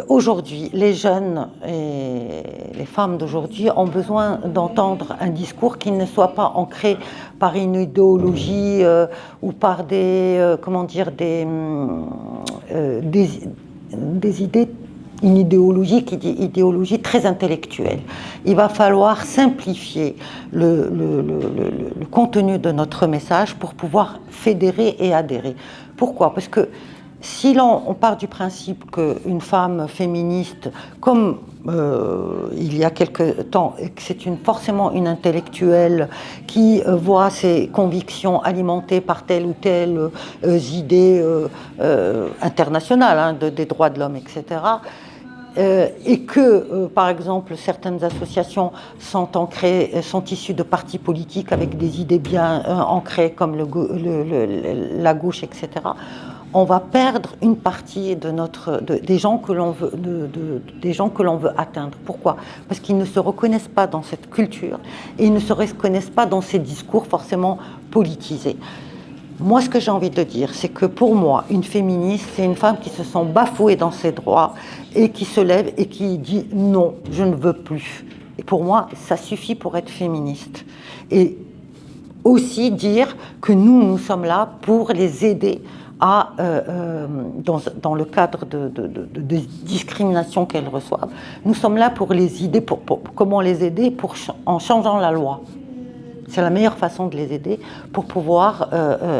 Aujourd'hui, les jeunes et les femmes d'aujourd'hui ont besoin d'entendre un discours qui ne soit pas ancré par une idéologie ou par des idées, une idéologie qui dit idéologie très intellectuelle. Il va falloir simplifier le contenu de notre message pour pouvoir fédérer et adhérer. Pourquoi? Parce que si on part du principe qu'une femme féministe, comme il y a quelque temps, et que c'est forcément une intellectuelle qui voit ses convictions alimentées par telle ou telle idée internationale des droits de l'homme, etc., et que, par exemple, certaines associations sont issues de partis politiques avec des idées bien ancrées, comme la gauche, etc., on va perdre une partie des gens que l'on veut atteindre. Pourquoi? Parce qu'ils ne se reconnaissent pas dans cette culture et ils ne se reconnaissent pas dans ces discours forcément politisés. Moi, ce que j'ai envie de dire, c'est que pour moi, une féministe, c'est une femme qui se sent bafouée dans ses droits et qui se lève et qui dit non, je ne veux plus. Et pour moi, ça suffit pour être féministe. Et aussi dire que nous sommes là pour les aider dans le cadre de discrimination qu'elles reçoivent. Nous sommes là pour les aider, comment les aider en changeant la loi. C'est la meilleure façon de les aider pour pouvoir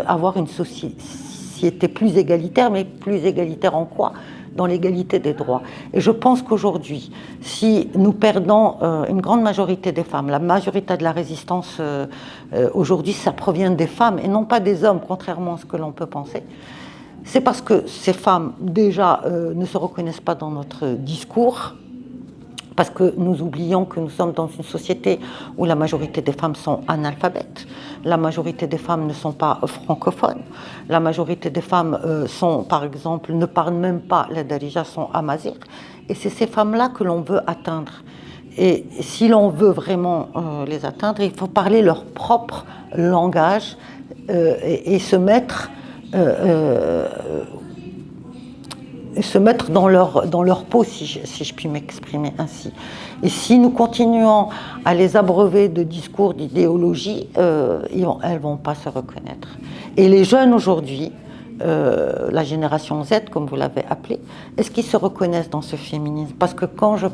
avoir une société plus égalitaire, mais plus égalitaire en quoi? Dans l'égalité des droits. Et je pense qu'aujourd'hui, si nous perdons une grande majorité des femmes, la majorité de la résistance aujourd'hui, ça provient des femmes et non pas des hommes, contrairement à ce que l'on peut penser. C'est parce que ces femmes, déjà, ne se reconnaissent pas dans notre discours, parce que nous oublions que nous sommes dans une société où la majorité des femmes sont analphabètes, la majorité des femmes ne sont pas francophones, la majorité des femmes par exemple, ne parlent même pas la darija, sont amazigh, et c'est ces femmes-là que l'on veut atteindre. Et si l'on veut vraiment les atteindre, il faut parler leur propre langage et se mettre dans leur peau, si je puis m'exprimer ainsi. Et si nous continuons à les abreuver de discours, d'idéologie, elles ne vont pas se reconnaître. Et les jeunes aujourd'hui, la génération Z, comme vous l'avez appelée, est-ce qu'ils se reconnaissent dans ce féminisme? Parce que quand je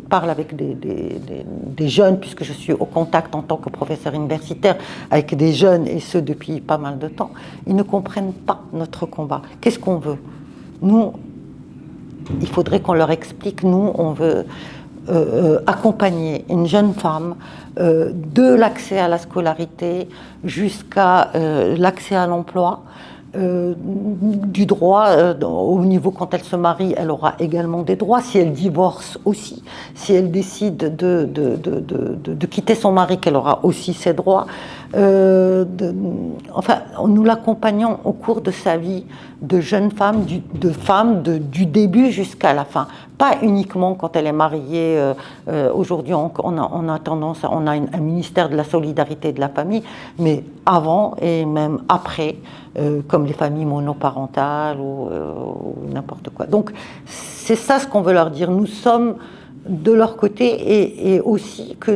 parle avec des jeunes, puisque je suis au contact en tant que professeur universitaire avec des jeunes, et ce depuis pas mal de temps, ils ne comprennent pas notre combat. Qu'est-ce qu'on veut? Nous, il faudrait qu'on leur explique, nous, on veut accompagner une jeune femme de l'accès à la scolarité jusqu'à l'accès à l'emploi, du droit, au niveau quand elle se marie, elle aura également des droits, si elle divorce aussi, si elle décide de quitter son mari, qu'elle aura aussi ses droits. Enfin, nous l'accompagnons au cours de sa vie de jeune femme, du début jusqu'à la fin. Pas uniquement quand elle est mariée. Aujourd'hui, on a un ministère de la solidarité et de la famille, mais avant et même après, comme les familles monoparentales ou n'importe quoi. Donc, c'est ça ce qu'on veut leur dire. Nous sommes de leur côté et aussi que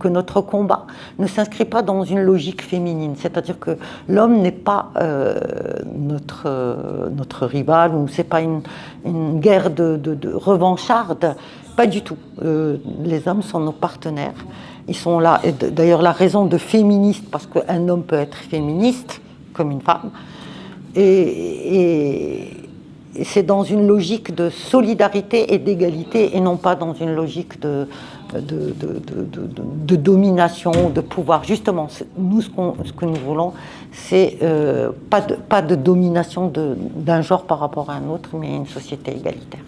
notre combat ne s'inscrit pas dans une logique féminine. C'est-à-dire que l'homme n'est pas notre rival, ou c'est pas une guerre de revancharde, pas du tout. Les hommes sont nos partenaires. Ils sont là, et d'ailleurs la raison de féministe, parce qu'un homme peut être féministe comme une femme, et c'est dans une logique de solidarité et d'égalité et non pas dans une logique de domination, de pouvoir. Justement, nous, ce que nous voulons, c'est pas de domination d'un genre par rapport à un autre, mais une société égalitaire.